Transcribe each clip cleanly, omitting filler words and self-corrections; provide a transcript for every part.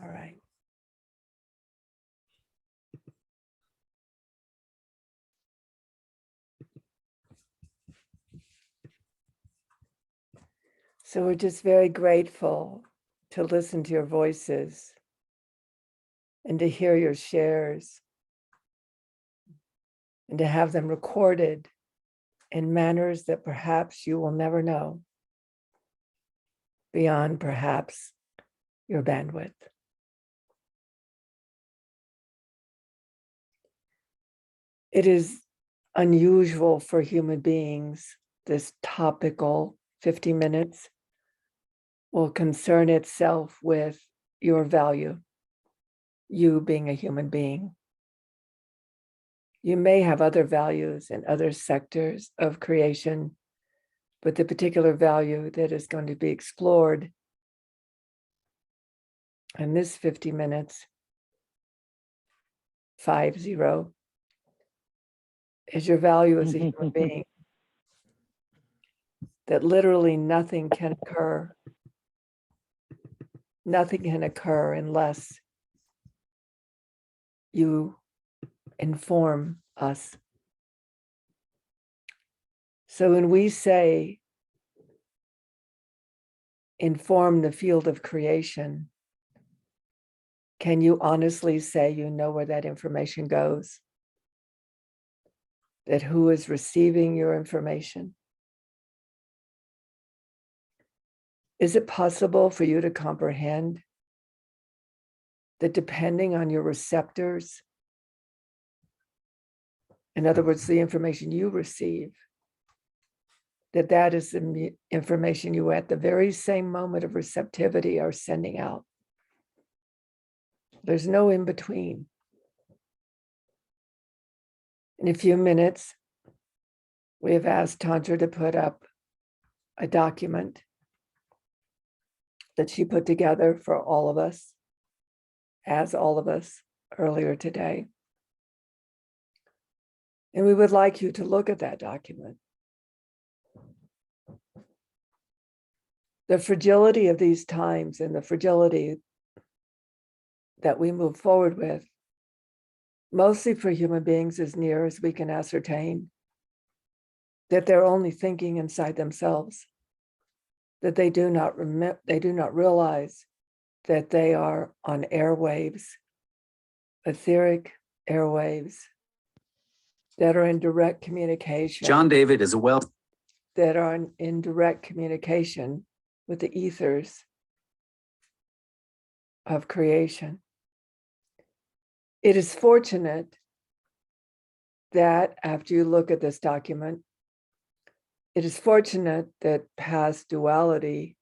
All right. So we're just very grateful to listen to your voices and to hear your shares and to have them recorded in manners that perhaps you will never know beyond perhaps your bandwidth. It is unusual for human beings, this topical 50 minutes will concern itself with your value, you being a human being. You may have other values in other sectors of creation, but the particular value that is going to be explored in this 50 minutes, 50, is your value as a human being. That literally nothing can occur. Nothing can occur unless you inform us. So when we say inform the field of creation, can you honestly say you know where that information goes? That who is receiving your information? Is it possible for you to comprehend that depending on your receptors, in other words, the information you receive, that is the information you at the very same moment of receptivity are sending out? There's no in between. In a few minutes, we have asked Tantra to put up a document that she put together for all of us, as all of us earlier today. And we would like you to look at that document. The fragility of these times and the fragility that we move forward with, mostly for human beings as near as we can ascertain, that they're only thinking inside themselves, that they do not realize that they are on airwaves, etheric airwaves, that are in direct communication. John David is that are in direct communication with the ethers of creation. It is fortunate that after you look at this document, it is fortunate that past duality,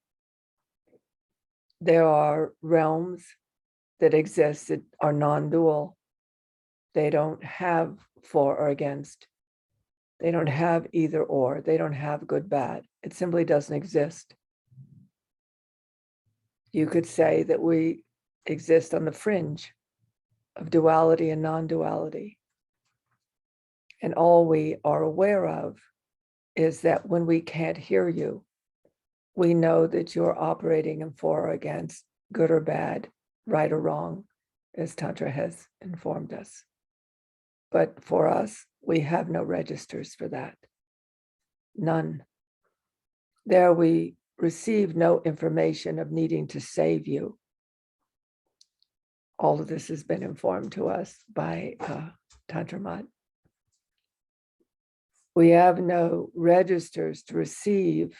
there are realms that exist that are non-dual. They don't have for or against. They don't have either or. They don't have good, bad. It simply doesn't exist. You could say that we exist on the fringe of duality and non-duality. And all we are aware of is that when we can't hear you, we know that you're operating in for or against, good or bad, right or wrong, as Tantra has informed us. But for us, we have no registers for that. None. There we receive no information of needing to save you. All of this has been informed to us by Tantra Mat. We have no registers to receive,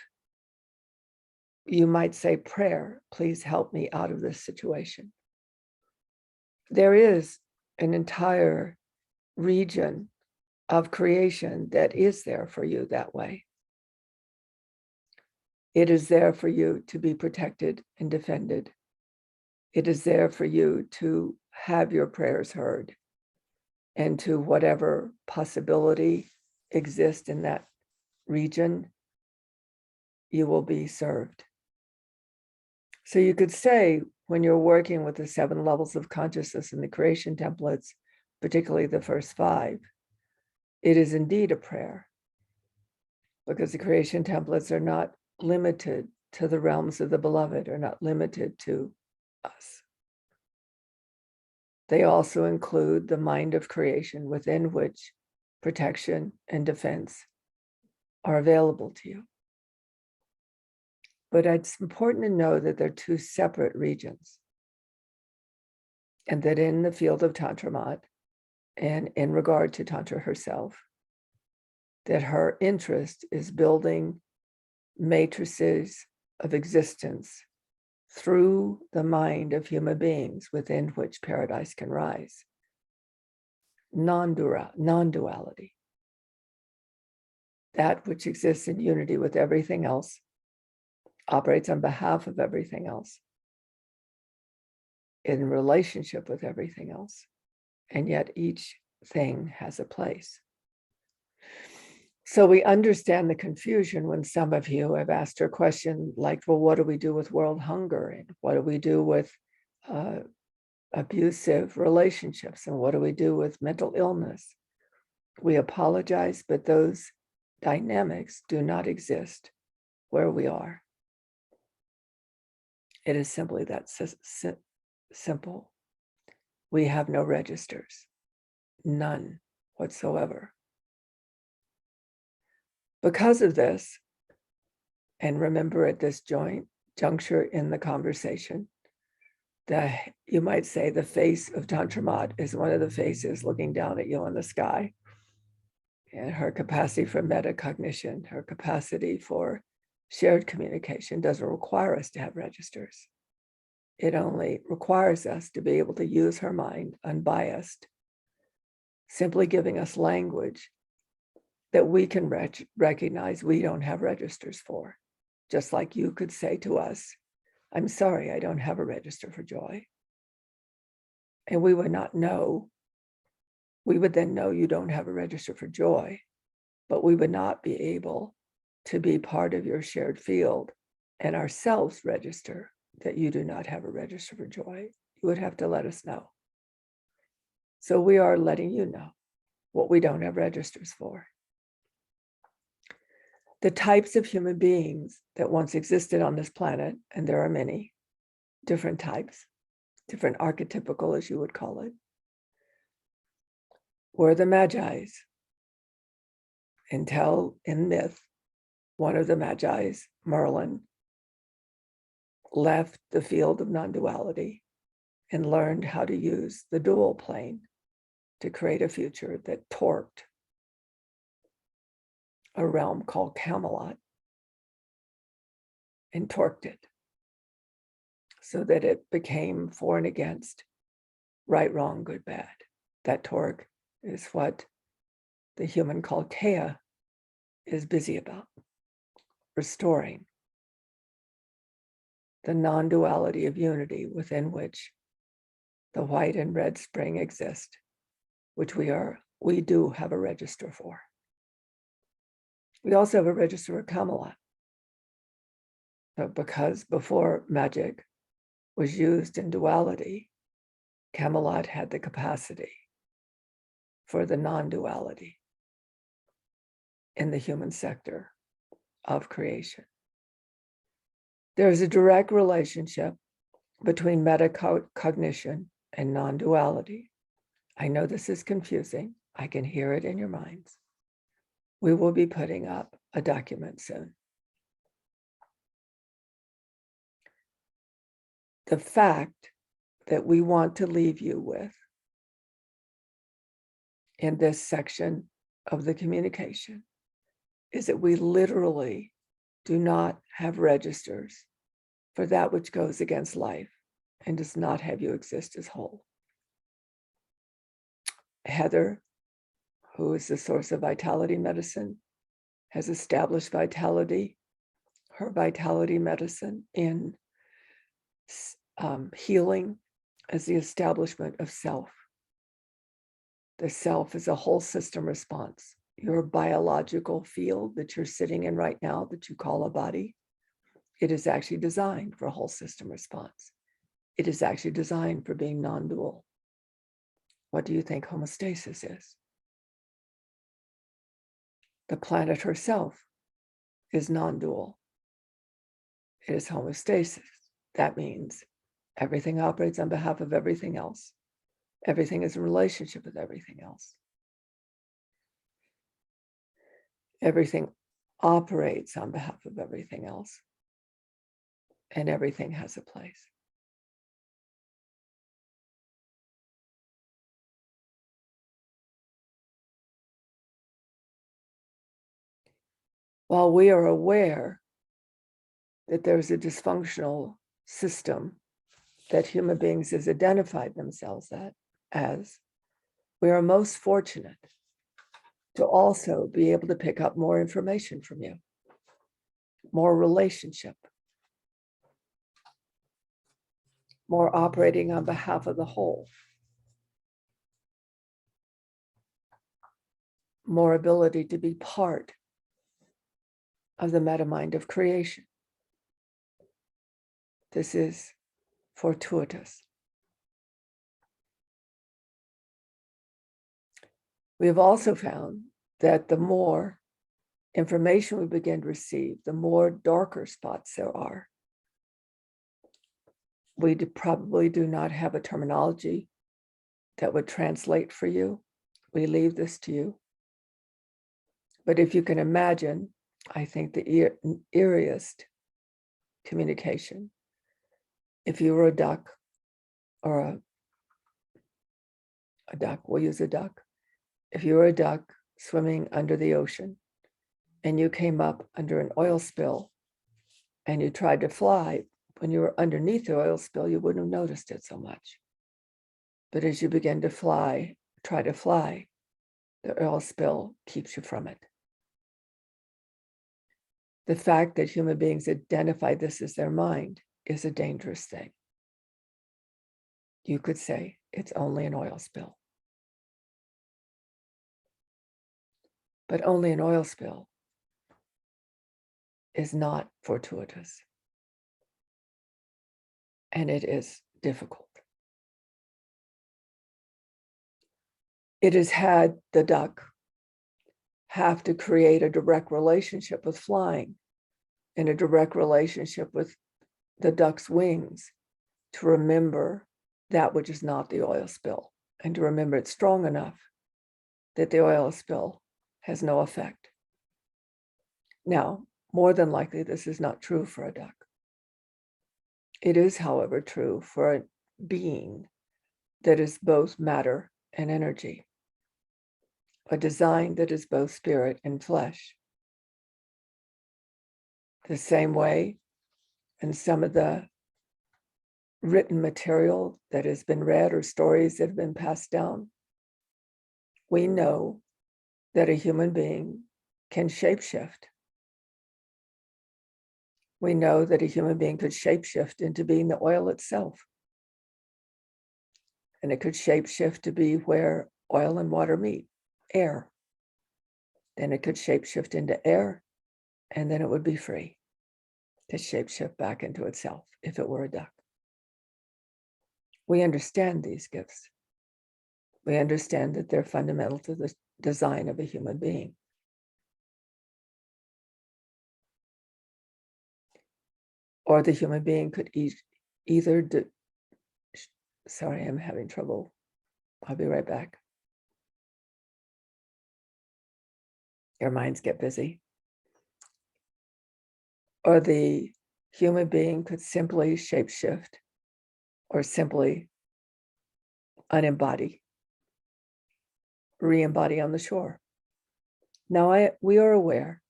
you might say, prayer, please help me out of this situation. There is an entire region of creation that is there for you that way. It is there for you to be protected and defended. It is there for you to have your prayers heard, and to whatever possibility exists in that region, you will be served. So you could say, when you're working with the 7 levels of consciousness in the creation templates, particularly the first 5, it is indeed a prayer, because the creation templates are not limited to the realms of the beloved, are not limited to us. They also include the mind of creation within which protection and defense are available to you. But it's important to know that they're two separate regions, and that in the field of Tantra Mat, and in regard to Tantra herself, that her interest is building matrices of existence through the mind of human beings within which paradise can rise. Non-duality. That which exists in unity with everything else, operates on behalf of everything else, in relationship with everything else, and yet each thing has a place. So we understand the confusion when some of you have asked her question like, well, what do we do with world hunger? And what do we do with abusive relationships? And what do we do with mental illness? We apologize, but those dynamics do not exist where we are. It is simply that simple. We have no registers, none whatsoever. Because of this, and remember at this juncture in the conversation, that you might say the face of Tantra Mat is one of the faces looking down at you in the sky. And her capacity for metacognition, her capacity for shared communication doesn't require us to have registers. It only requires us to be able to use her mind unbiased, simply giving us language that we can recognize we don't have registers for. Just like you could say to us, I'm sorry, I don't have a register for joy. And we would not know. We would then know you don't have a register for joy, but we would not be able to be part of your shared field and ourselves register that you do not have a register for joy. You would have to let us know. So we are letting you know what we don't have registers for. The types of human beings that once existed on this planet, and there are many different types, different archetypical, as you would call it, were the Magi's. Until in myth, one of the Magi's, Merlin, left the field of non-duality and learned how to use the dual plane to create a future that torqued a realm called Camelot and torqued it so that it became for and against, right, wrong, good, bad. That torque is what the human called Kea is busy about, restoring the non-duality of unity within which the white and red spring exist, which we do have a register for. We also have a register for Camelot. But because before magic was used in duality, Camelot had the capacity for the non-duality in the human sector of creation. There is a direct relationship between metacognition and non-duality. I know this is confusing. I can hear it in your minds. We will be putting up a document soon. The fact that we want to leave you with in this section of the communication is that we literally do not have registers for that which goes against life and does not have you exist as whole. Heather, who is the source of vitality medicine, has established vitality, her vitality medicine in healing as the establishment of self. The self is a whole system response. Your biological field that you're sitting in right now that you call a body, it is actually designed for a whole system response. It is actually designed for being non-dual. What do you think homeostasis is? The planet herself is non-dual. It is homeostasis. That means everything operates on behalf of everything else. Everything is in relationship with everything else. Everything operates on behalf of everything else, and everything has a place. While we are aware that there's a dysfunctional system that human beings has identified themselves as, we are most fortunate to also be able to pick up more information from you, more relationship, more operating on behalf of the whole, more ability to be part of the meta mind of creation. This is fortuitous. We have also found that the more information we begin to receive, the more darker spots there are. We probably do not have a terminology that would translate for you. We leave this to you. But if you can imagine, I think the eeriest communication, if you were a duck or a duck, we'll use a duck. If you were a duck swimming under the ocean and you came up under an oil spill and you tried to fly, when you were underneath the oil spill, you wouldn't have noticed it so much. But as you begin to try to fly, the oil spill keeps you from it. The fact that human beings identify this as their mind is a dangerous thing. You could say it's only an oil spill. But only an oil spill is not fortuitous. And it is difficult. It has had the duck have to create a direct relationship with flying and a direct relationship with the duck's wings to remember that which is not the oil spill, and to remember it strong enough that the oil spill has no effect. Now, more than likely, this is not true for a duck. It is, however, true for a being that is both matter and energy, a design that is both spirit and flesh. The same way, in some of the written material that has been read or stories that have been passed down, we know that a human being can shapeshift. We know that a human being could shapeshift into being the oil itself. And it could shapeshift to be where oil and water meet, air. Then it could shapeshift into air, and then it would be free to shapeshift back into itself if it were a duck. We understand these gifts. We understand that they're fundamental to the design of a human being. Or the human being could either do, sorry, I'm having trouble. I'll be right back. Your minds get busy. Or the human being could simply shapeshift or simply unembody, re-embody on the shore. Now, we are aware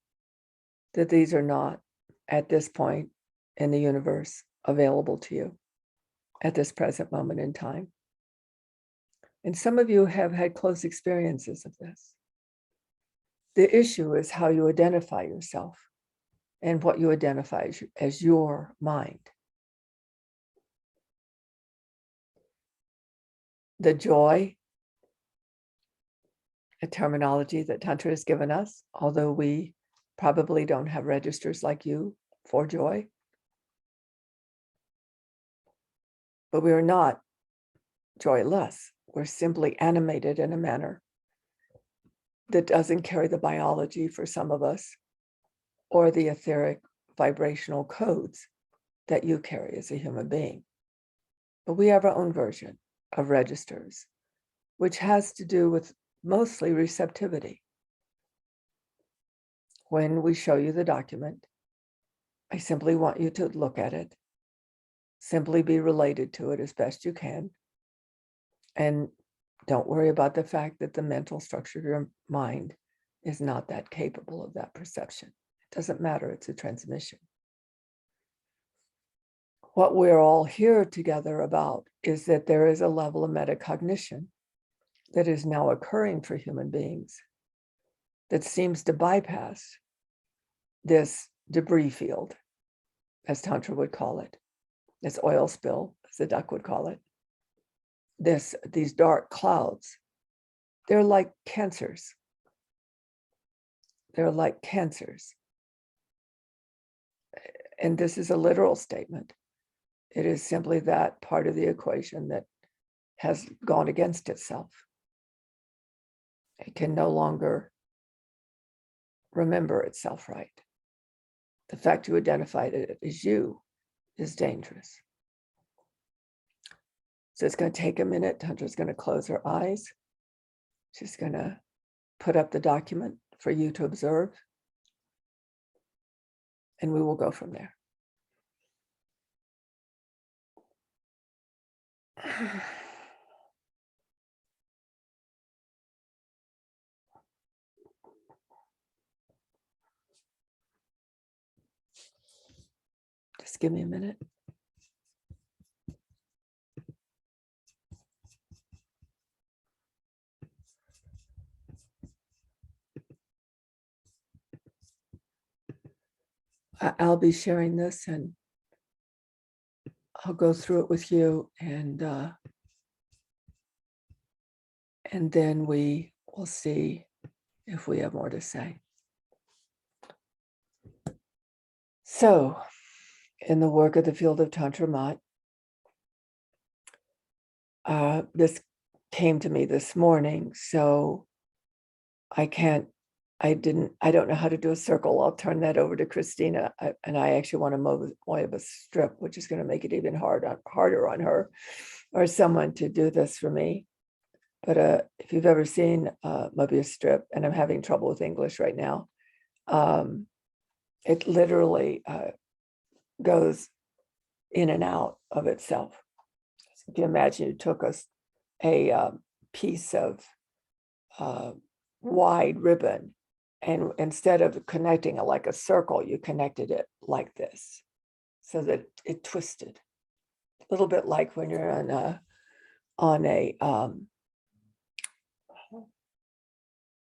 that these are not, at this point in the universe, available to you at this present moment in time. And some of you have had close experiences of this. The issue is how you identify yourself and what you identify as your mind. The joy, a terminology that Tantra has given us, although we probably don't have registers like you for joy. But we are not joyless. We're simply animated in a manner that doesn't carry the biology for some of us or the etheric vibrational codes that you carry as a human being. But we have our own version of registers which has to do with mostly receptivity. When we show you the document, I simply want you to look at it, simply be related to it as best you can, and don't worry about the fact that the mental structure of your mind is not that capable of that perception. It doesn't matter, it's a transmission. What we're all here together about is that there is a level of metacognition that is now occurring for human beings that seems to bypass this debris field, as Tantra would call it, this oil spill, as the duck would call it, these dark clouds. They're like cancers. They're like cancers. And this is a literal statement. It is simply that part of the equation that has gone against itself. It can no longer remember itself right. The fact you identified it as you is dangerous. So it's going to take a minute. Tantra's going to close her eyes. She's going to put up the document for you to observe. And we will go from there. Just give me a minute. I'll be sharing this and I'll go through it with you, and then we will see if we have more to say. So, in the work of the field of Tantra Mat, this came to me this morning, so I don't know how to do a circle. I'll turn that over to Christina. And I actually want to move a strip, which is going to make it even harder on her or someone to do this for me. But if you've ever seen Mobius strip, and I'm having trouble with English right now, it literally goes in and out of itself. So if you imagine you took a piece of wide ribbon, and instead of connecting it like a circle, you connected it like this, so that it twisted. A little bit like when you're on a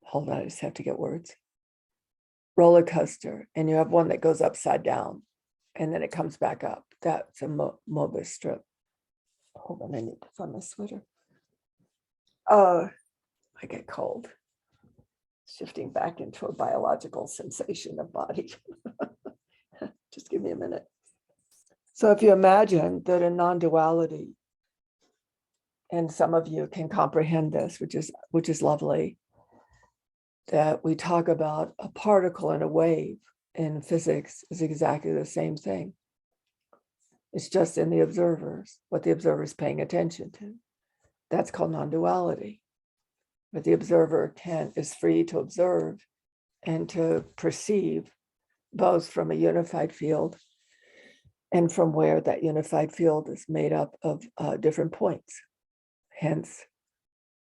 hold on, I just have to get words. Roller coaster, and you have one that goes upside down, and then it comes back up. That's a Mobius strip. Hold on, I need to find my sweater. I get cold. Shifting back into a biological sensation of body. Just give me a minute. So if you imagine that in non-duality, and some of you can comprehend this, which is lovely, that we talk about a particle and a wave in physics is exactly the same thing. It's just in the observers, what the observer is paying attention to. That's called non-duality. But the observer is free to observe and to perceive, both from a unified field and from where that unified field is made up of different points. Hence,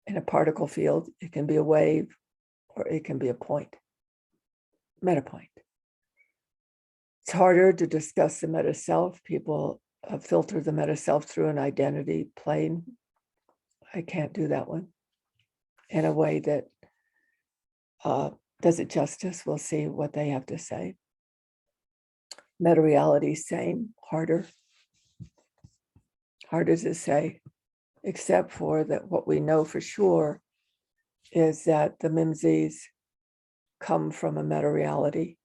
in a particle field, it can be a wave or it can be a point, meta point. It's harder to discuss the meta self. People filter the meta self through an identity plane. I can't do that one in a way that does it justice. We'll see what they have to say. Meta reality, same, harder to say, except for that what we know for sure is that the Mimsies come from a meta reality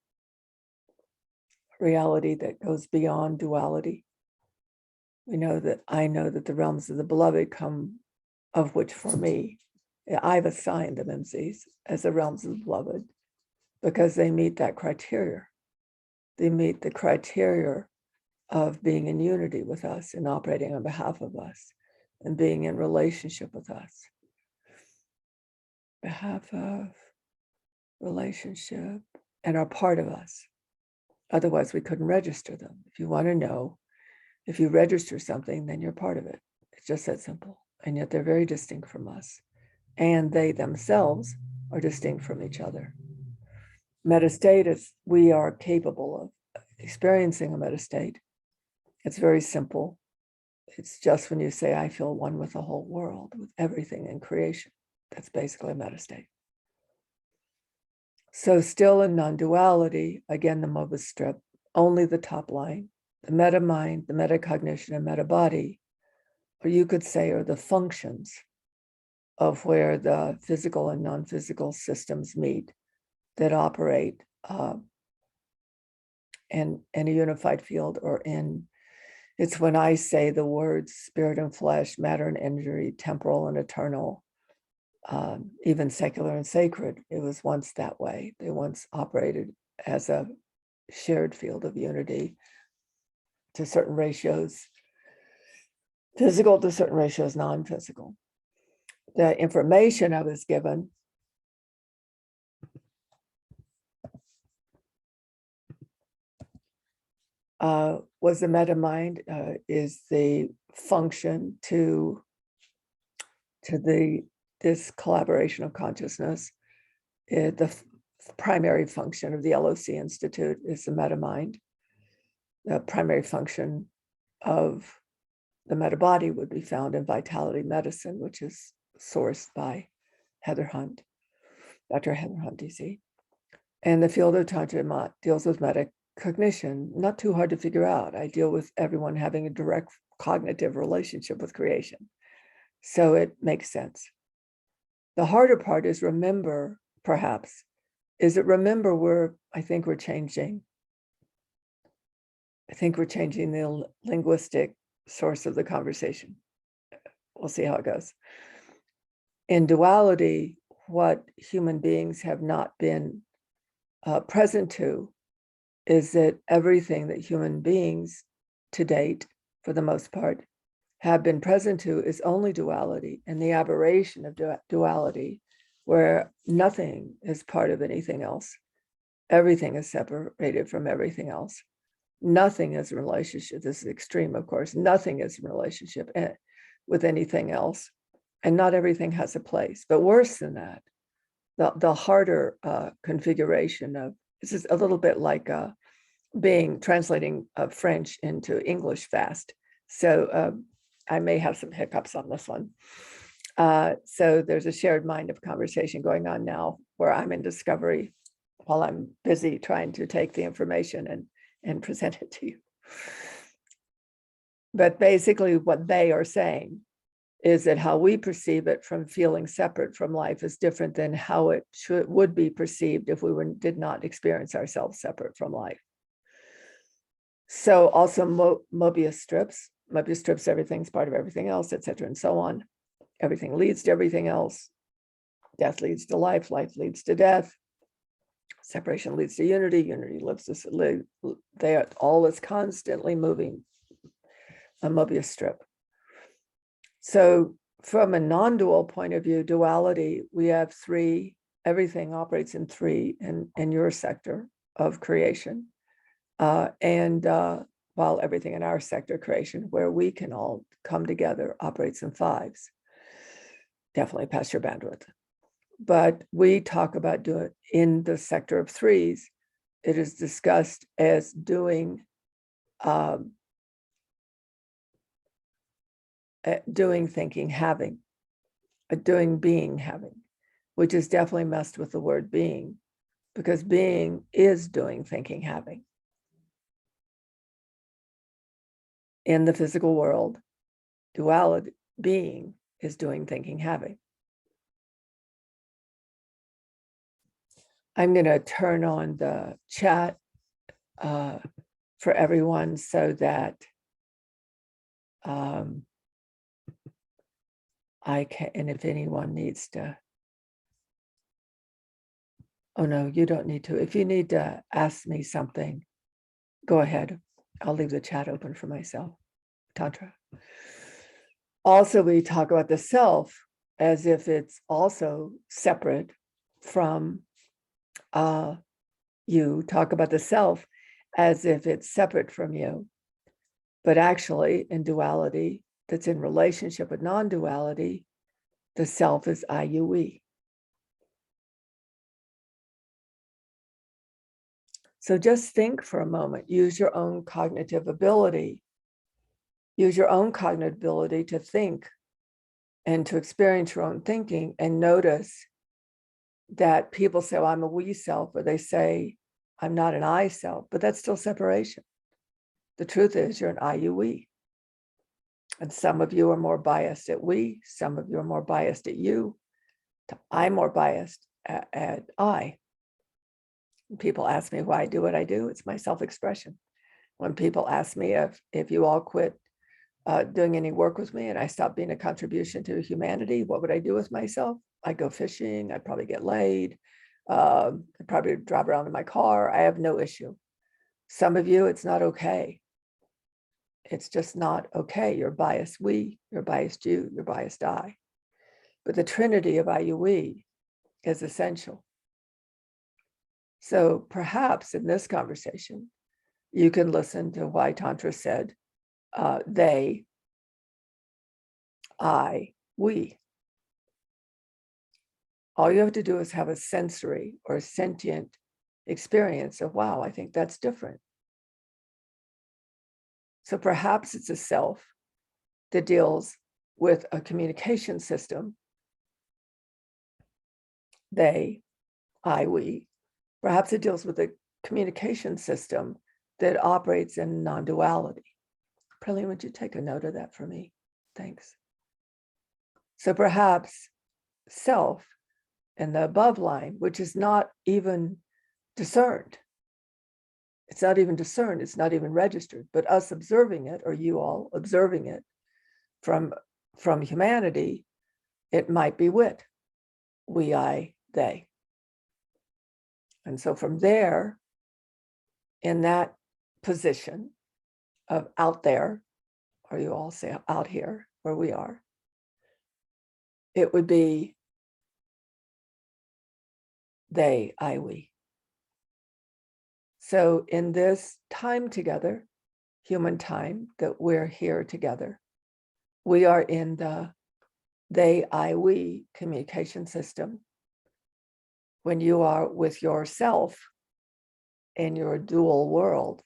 that goes beyond duality. I know that the realms of the beloved come, of which for me, I've assigned the Mimsies as the realms of the beloved because they meet that criteria. They meet the criteria of being in unity with us and operating on behalf of us and being in relationship with us. behalf of, relationship, and are part of us. Otherwise, we couldn't register them. If you want to know, if you register something, then you're part of it. It's just that simple. And yet they're very distinct from us. And they themselves are distinct from each other. Metastate is, we are capable of experiencing a metastate. It's very simple. It's just when you say, I feel one with the whole world, with everything in creation. That's basically a metastate. So still in non-duality, again, the Mobius strip, only the top line, the meta-mind, the metacognition, and meta-body, or you could say are the functions of where the physical and non-physical systems meet that operate in a unified field, or it's when I say the words spirit and flesh, matter and energy, temporal and eternal, even secular and sacred, it was once that way. They once operated as a shared field of unity to certain ratios, physical to certain ratios, non-physical. The information I was given was the meta mind is the function to this collaboration of consciousness. The primary function of the LOC Institute is the meta mind. The primary function of the meta body would be found in vitality medicine, which is sourced by Heather Hunt, Dr. Heather Hunt, DC. And the field of Tantra deals with metacognition, not too hard to figure out. I deal with everyone having a direct cognitive relationship with creation. So it makes sense. The harder part is remember, perhaps, I think we're changing. I think we're changing the linguistic source of the conversation. We'll see how it goes. In duality, what human beings have not been present to is that everything that human beings to date, for the most part, have been present to is only duality, and the aberration of duality, where nothing is part of anything else. Everything is separated from everything else. Nothing is a relationship. This is extreme, of course. Nothing is a relationship with anything else. And not everything has a place. But worse than that, the harder configuration of, this is a little bit like translating French into English fast. So I may have some hiccups on this one. So there's a shared mind of conversation going on now where I'm in discovery while I'm busy trying to take the information and present it to you. But basically what they are saying is that how we perceive it from feeling separate from life is different than how it would be perceived if we did not experience ourselves separate from life. So also Mobius strips, everything's part of everything else, etc., and so on. Everything leads to everything else. Death leads to life, life leads to death. Separation leads to unity, unity lives to they are always constantly moving a Mobius strip. So from a non-dual point of view, duality, we have three, everything operates in three in your sector of creation. While everything in our sector creation, where we can all come together, operates in fives. Definitely past your bandwidth. But we talk about doing in the sector of threes, it is discussed as doing thinking, having, doing being, having, which is definitely messed with the word being, because being is doing thinking, having. In the physical world, duality, being is doing thinking, having. I'm going to turn on the chat for everyone so that I can, and if anyone needs to, oh no, you don't need to. If you need to ask me something, go ahead. I'll leave the chat open for myself. Tantra. Also, we talk about the self as if it's also separate from you. Talk about the self as if it's separate from you. But actually, in duality that's in relationship with non-duality, the self is I, you, we. So just think for a moment, use your own cognitive ability. Use your own cognitive ability to think and to experience your own thinking, and notice that people say, well, I'm a we self, or they say, I'm not an I self, but that's still separation. The truth is you're an I, you, we. And some of you are more biased at we, some of you are more biased at you. I'm more biased at I. When people ask me why I do what I do, it's my self-expression. When people ask me if you all quit doing any work with me and I stop being a contribution to humanity, what would I do with myself? I'd go fishing, I'd probably get laid, I'd probably drive around in my car. I have no issue. Some of you, it's not okay. It's just not okay. You're biased we, you're biased you, you're biased I. But the trinity of I, you, we is essential. So perhaps in this conversation, you can listen to why Tantra said, they, I, we. All you have to do is have a sensory or sentient experience of, wow, I think that's different. So perhaps it's a self that deals with a communication system, they, I, we. Perhaps it deals with a communication system that operates in non-duality. Praline, would you take a note of that for me? Thanks. So perhaps self in the above line, which is not even discerned. It's not even discerned, it's not even registered, but us observing it, or you all observing it from humanity, it might be wit, we, I, they. And so from there, in that position of out there, or you all say out here, where we are, it would be they, I, we. So in this time together, human time that we're here together, we are in the they, I, we communication system. When you are with yourself in your dual world,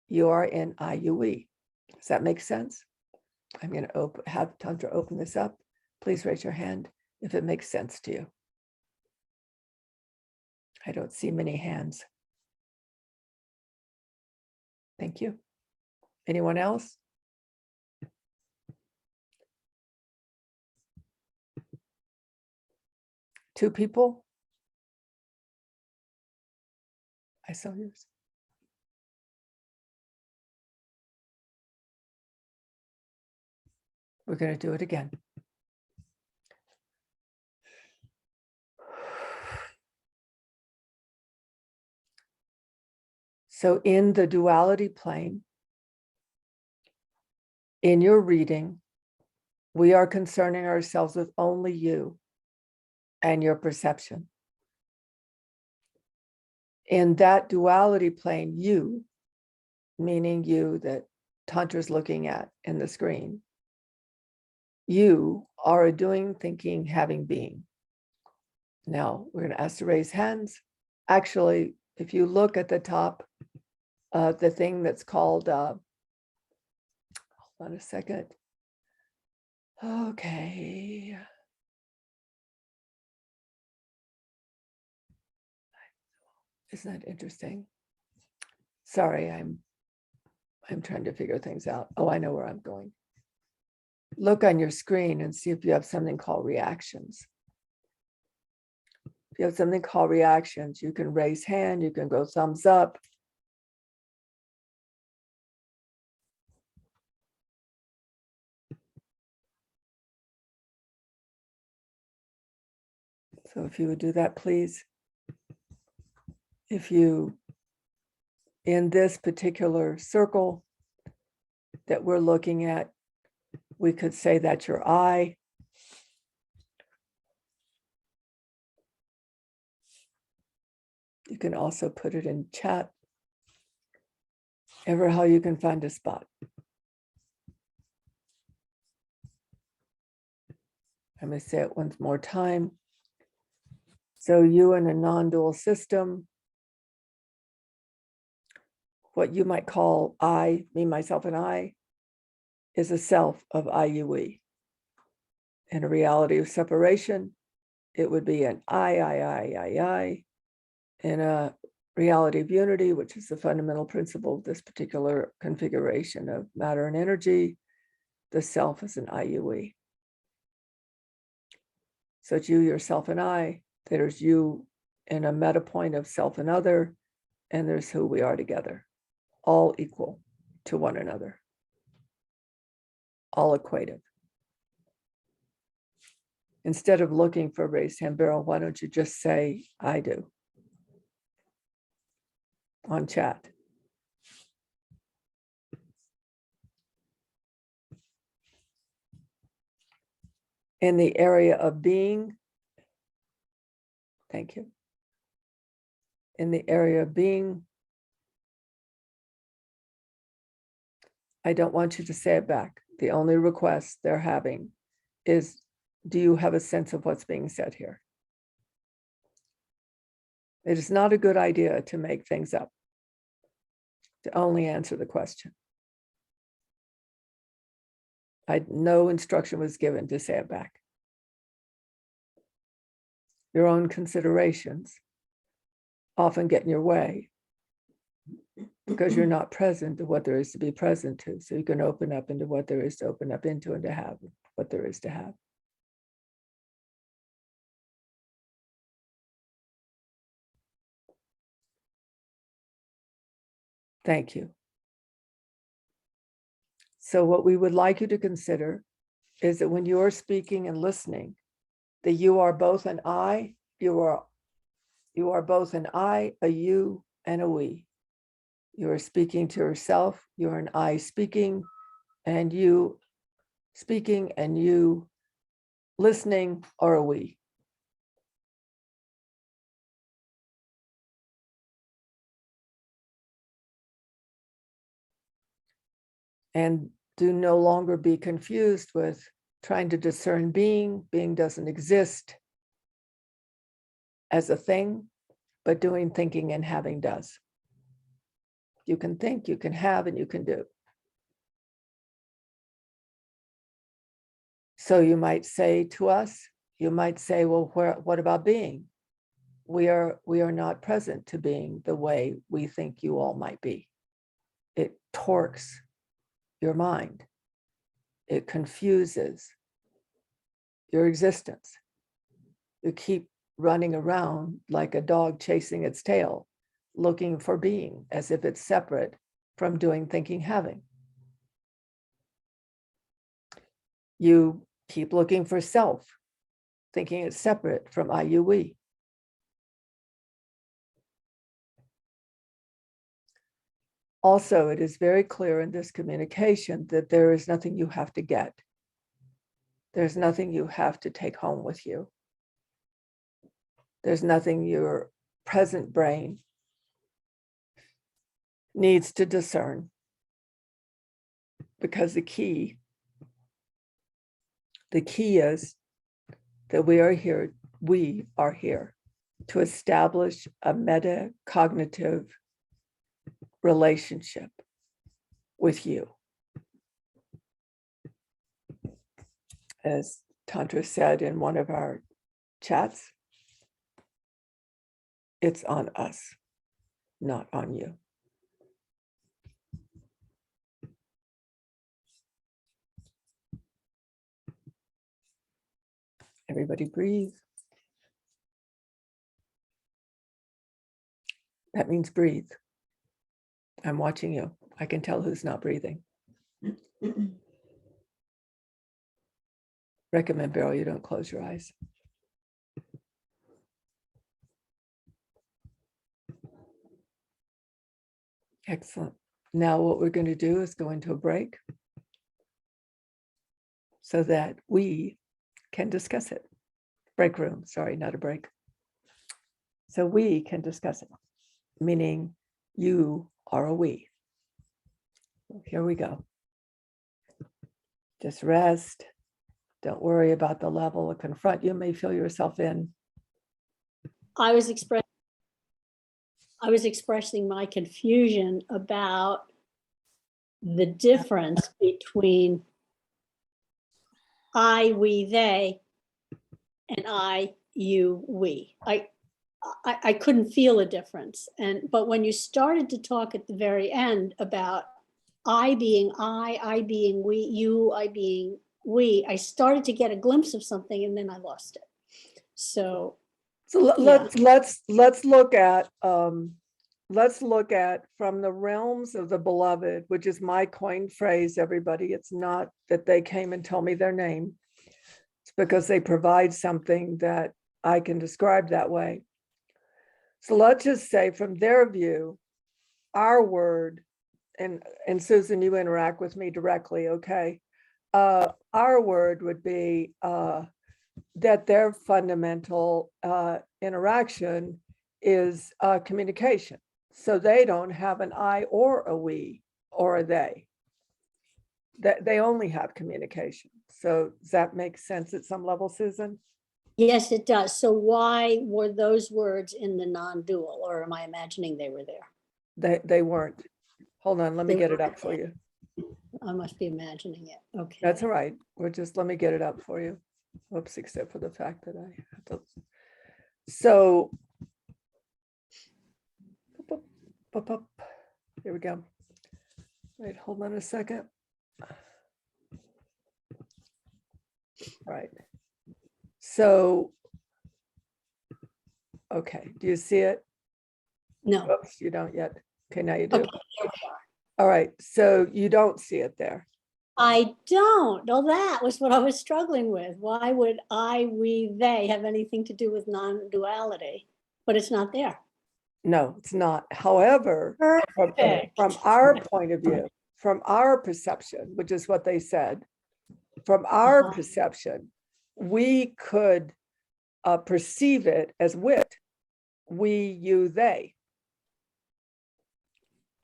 you are in I, you, we. Does that make sense? I'm going to have Tantra open this up. Please raise your hand if it makes sense to you. I don't see many hands. Thank you. Anyone else? Two people? I saw yours. We're going to do it again. So in the duality plane, in your reading, we are concerning ourselves with only you and your perception. In that duality plane, you, meaning you that Tantra is looking at in the screen, you are a doing, thinking, having being. Now, we're going to ask to raise hands. Actually, if you look at the top, the thing that's called, hold on a second. Okay. Isn't that interesting? Sorry, I'm trying to figure things out. Oh, I know where I'm going. Look on your screen and see if you have something called reactions. If you have something called reactions, you can raise hand, you can go thumbs up. So if you would do that, please. If you, in this particular circle that we're looking at, we could say that's your I. You can also put it in chat, ever how you can find a spot. I'm going to say it once more time. So you in a non-dual system, what you might call I, me, myself, and I, is a self of I, you, we. In a reality of separation, it would be an I. In a reality of unity, which is the fundamental principle of this particular configuration of matter and energy, the self is an I, you, we. So it's you, yourself, and I. There's you in a meta point of self and other, and there's who we are together, all equal to one another, all equative. Instead of looking for a raised hand barrel, why don't you just say, I do, on chat. In the area of being, thank you. In the area of being, I don't want you to say it back. The only request they're having is, do you have a sense of what's being said here? It is not a good idea to make things up, to only answer the question. No instruction was given to say it back. Your own considerations often get in your way because you're not present to what there is to be present to. So you can open up into what there is to open up into and to have what there is to have. Thank you. So what we would like you to consider is that when you are speaking and listening, that you are both an I, you are both an I, a you, and a we. You are speaking to yourself, you're an I speaking, and you speaking, and you listening are a we. And do no longer be confused with trying to discern being. Being doesn't exist as a thing, but doing, thinking, and having does. You can think, you can have, and you can do. So you might say to us, you might say, well, what about being? We are not present to being the way we think you all might be. It torques your mind. It confuses your existence. You keep running around like a dog chasing its tail, looking for being as if it's separate from doing, thinking, having. You keep looking for self, thinking it's separate from I, you, we. Also, it is very clear in this communication that there is nothing you have to get. There's nothing you have to take home with you. There's nothing your present brain needs to discern, because the key is that we are here to establish a metacognitive relationship with you. As Tantra said in one of our chats, it's on us, not on you. Everybody breathe. That means breathe. I'm watching you. I can tell who's not breathing. Recommend, Beryl, you don't close your eyes. Excellent. Now what we're going to do is go into a break so that we can discuss it. Break room, sorry, not a break. So we can discuss it. meaning you are a we. Here we go. Just rest. Don't worry about the level of confront you may feel yourself in. I was expressing my confusion about the difference between I, we, they, and I, you, we. I couldn't feel a difference. But when you started to talk at the very end about I being I being we, you, I being we, I started to get a glimpse of something, and then I lost it. So let's look at from the realms of the beloved, which is my coined phrase, everybody. It's not that they came and told me their name. It's because they provide something that I can describe that way. So let's just say from their view, our word, and Susan, you interact with me directly, okay? Our word would be that their fundamental interaction is communication. So they don't have an I or a we or a they. That they only have communication. So does that make sense at some level, Susan? yes, it does. So why were those words in the non-dual, or am I imagining they were there? They weren't. Hold on, let me get it up for you. I must be imagining it. Okay. That's all right. Let me get it up for you. Whoops, except for the fact that I have to. So, here we go. Wait, hold on a second. Right. So, okay, do you see it? No. Oops, you don't yet. Okay, now you do. Okay, here we are. All right, so you don't see it there. I don't. Oh, that was what I was struggling with. Why would I, we, they have anything to do with non-duality? But it's not there. No, it's not. However, Perfect. from our point of view, from our perception, which is what they said, from our perception, we could perceive it as wit. We, you, they.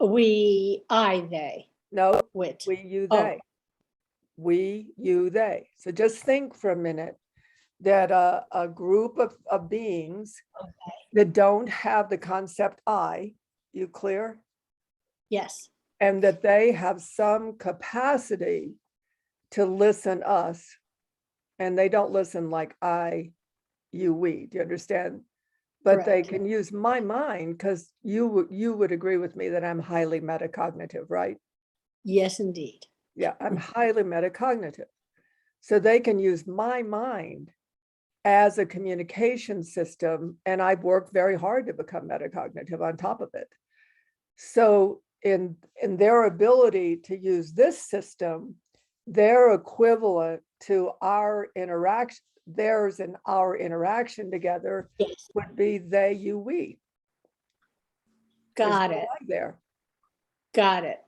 We, I, they. No, Wit. we, you, Oh. they. We, you, they. So just think for a minute that a group of beings that don't have the concept I, you clear? Yes. And that they have some capacity to listen us, and they don't listen like I, you, we. Do you understand? But they Correct. can use my mind, because you would agree with me that I'm highly metacognitive, right? Yes, indeed. Yeah, I'm highly metacognitive. So they can use my mind as a communication system, and I've worked very hard to become metacognitive on top of it. So in their ability to use this system, their equivalent to our interaction, theirs and our interaction together, Yes. would be they, you, we. Got There's no it. I there. Got it.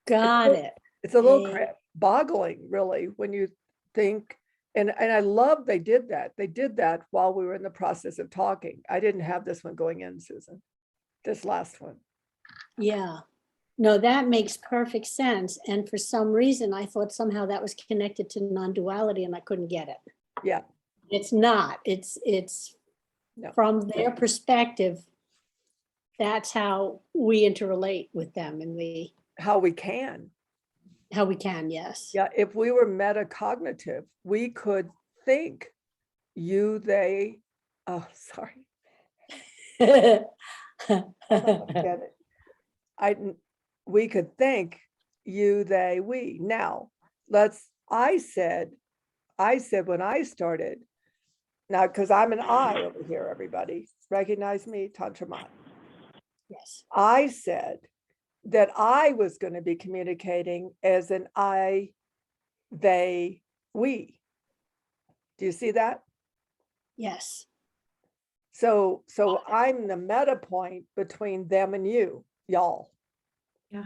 Got it. It's a little boggling, really, when you think, and I love they did that. They did that while we were in the process of talking. I didn't have this one going in, Susan, this last one. Yeah. No, that makes perfect sense. And for some reason, I thought somehow that was connected to non-duality, and I couldn't get it. Yeah. It's not. It's No. From their perspective, that's how we interrelate with them, and How we can. how we can, yes. Yeah, if we were metacognitive, we could think you, they, oh, sorry. Hold on, let me get it. We could think you, they, we. Now, I said when I started, now, because I'm an I over here, everybody. Recognize me, Tantramat. Yes. I said that I was going to be communicating as an I, they, we. Do you see that? Yes. So I'm the meta point between them and you, y'all. Yeah.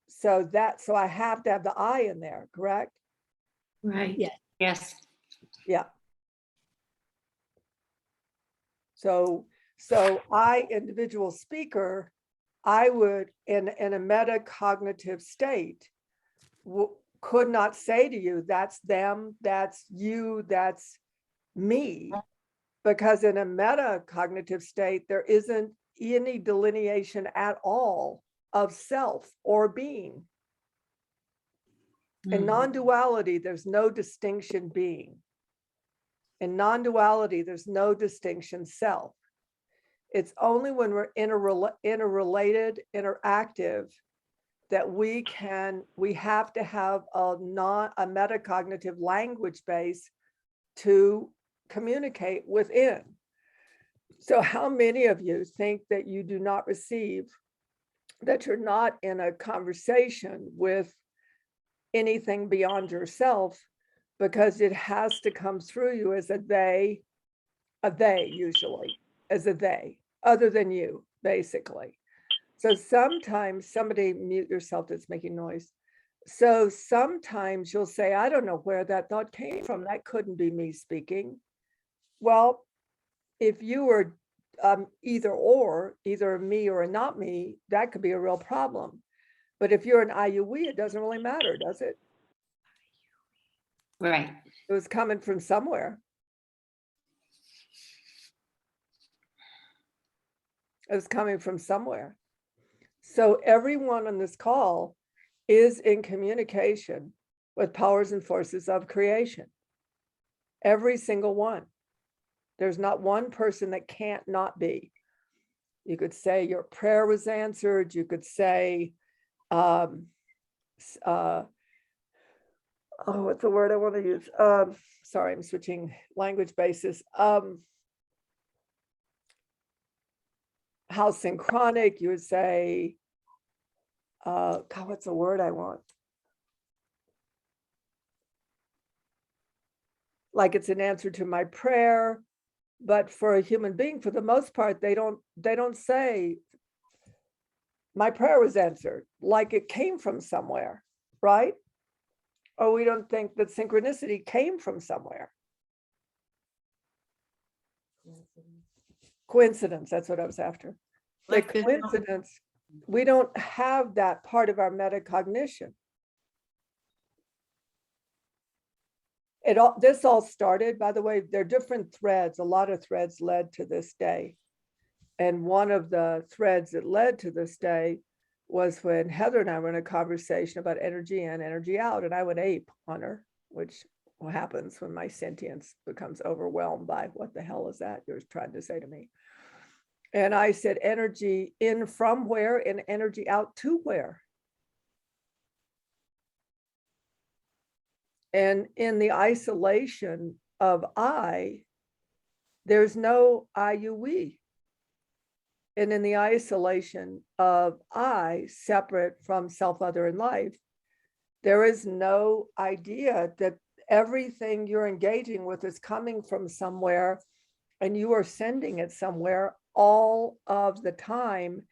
So I have to have the I in there, correct? Right. Yeah. Yes. Yeah. So So I, individual speaker, I would, in a metacognitive state, could not say to you, that's them, that's you, that's me. Because in a metacognitive state, there isn't any delineation at all of self or being. In non-duality, there's no distinction being. In non-duality, there's no distinction self. It's only when we're interrelated, interactive, that we have to have a metacognitive language base to communicate within. So how many of you think that you do not receive, that you're not in a conversation with anything beyond yourself, because it has to come through you as a they usually, as a they, other than you, basically. So sometimes, somebody mute yourself that's making noise. So sometimes you'll say, I don't know where that thought came from. That couldn't be me speaking. Well, if you were either me or not me, that could be a real problem. But if you're an IUE, it doesn't really matter, does it? Right. It was coming from somewhere. It was coming from somewhere. So everyone on this call is in communication with powers and forces of creation. Every single one. There's not one person that can't not be. You could say your prayer was answered. You could say, oh, what's the word I want to use? Sorry, I'm switching language basis. How synchronic, you would say, God, what's the word I want? Like it's an answer to my prayer. But for a human being, for the most part, they don't say my prayer was answered, like it came from somewhere, right? Or we don't think that synchronicity came from somewhere. Coincidence, that's what I was after. The coincidence, we don't have that part of our metacognition. This all started, by the way, there are different threads, a lot of threads led to this day. And one of the threads that led to this day was when Heather and I were in a conversation about energy in, energy out, and I went ape on her, which happens when my sentience becomes overwhelmed by what the hell is that you're trying to say to me. And I said, energy in from where and energy out to where? And in the isolation of I, there's no I, you, we. And in the isolation of I, separate from self, other, and life, there is no idea that everything you're engaging with is coming from somewhere and you are sending it somewhere all of the time.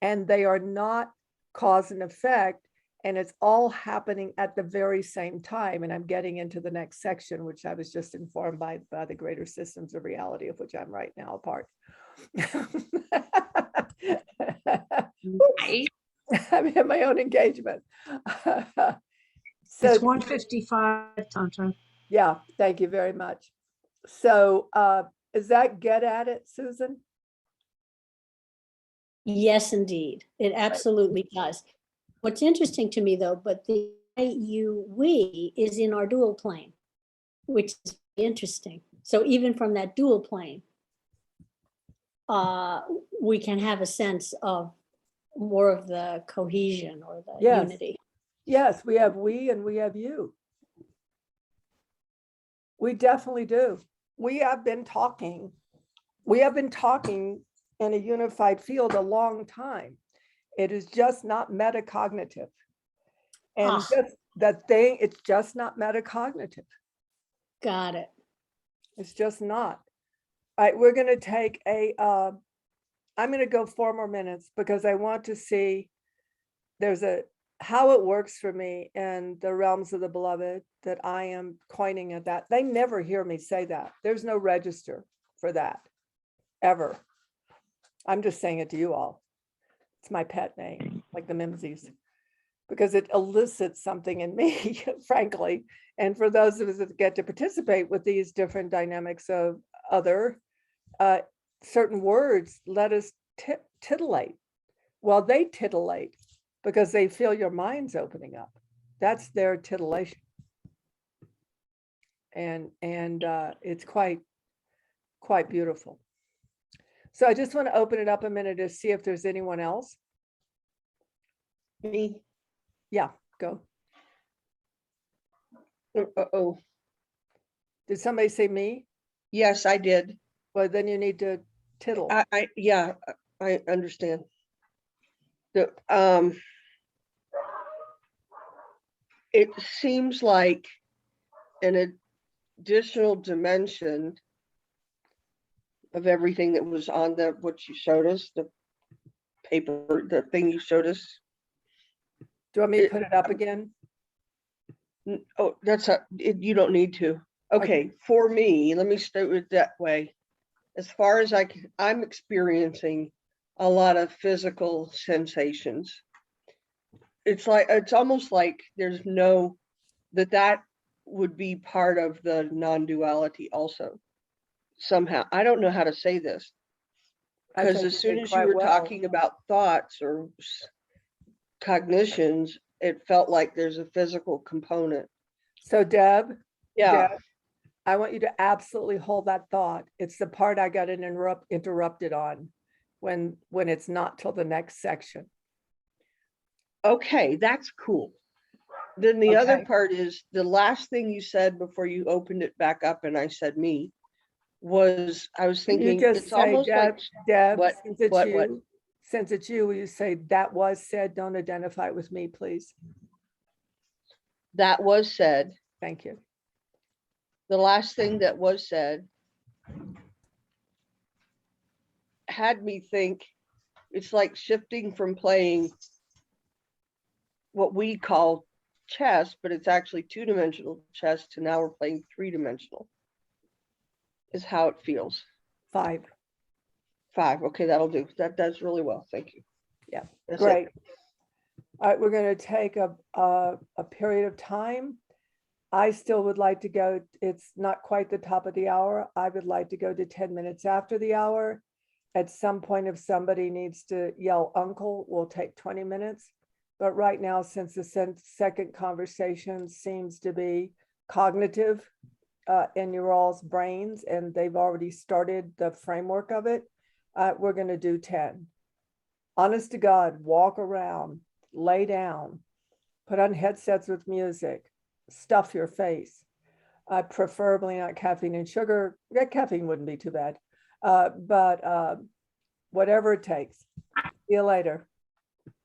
And they are not cause and effect. And it's all happening at the very same time. And I'm getting into the next section, which I was just informed by the greater systems of reality, of which I'm right now a part. Nice. I'm in my own engagement. So, It's 1:55, Tantra. yeah, thank you very much. So does that get at it, Susan? Yes, indeed. It absolutely does. What's interesting to me though, but the I, you, we is in our dual plane, which is interesting. So even from that dual plane, we can have a sense of more of the cohesion or the Yes. unity. Yes, we have we and we have you. We definitely do. We have been talking. We have been talking in a unified field a long time. It is just not metacognitive. And just that thing, it's just not metacognitive. Got it. It's just not. All right, we're going to take I'm going to go 4 more minutes because I want to see how it works for me in the realms of the beloved that I am coining at that. They never hear me say that. There's no register for that ever. I'm just saying it to you all. It's my pet name, like the Mimsies, because it elicits something in me, frankly. And for those of us that get to participate with these different dynamics of other, certain words let us titillate. Well, they titillate because they feel your mind's opening up. That's their titillation. And it's quite beautiful. So I just want to open it up a minute to see if there's anyone else. Me? Yeah, go. Oh, Did somebody say me? yes, I did. Well, then you need to tittle. Yeah, I understand. The, it seems like an additional dimension of everything that was on what you showed us, the paper, the thing you showed us. Do you want me to put it up again? Oh, you don't need to. Okay, for me, let me start with that way. As far as I'm experiencing a lot of physical sensations. It's almost like there's no, that would be part of the non-duality also. Somehow, I don't know how to say this. I Because think as you soon did as quite you were well. talking about thoughts or cognitions, it felt like there's a physical component. So Deb, Yeah. I want you to absolutely hold that thought. It's the part I got interrupted on when it's not till the next section. Okay, that's cool. Then the other Okay. part is the last thing you said before you opened it back up and I said me was I was Can you thinking just it's say, almost like Deb, what, since it's you, will you say that was said, don't identify it with me, please? that was said. Thank you. The last thing that was said had me think it's like shifting from playing what we call chess, but it's actually two-dimensional chess to now we're playing three-dimensional is how it feels. 5. Okay, that'll do. That does really well. Thank you. Yeah, That's great. it. All right, we're going to take a period of time. I still would like to go. It's not quite the top of the hour. I would like to go to 10 minutes after the hour. At some point, if somebody needs to yell uncle, we'll take 20 minutes. But right now, since the second conversation seems to be cognitive in your all's brains, and they've already started the framework of it, we're going to do 10. Honest to God, walk around, lay down, put on headsets with music, stuff your face. Preferably not caffeine and sugar. Yeah, caffeine wouldn't be too bad, but whatever it takes. See you later.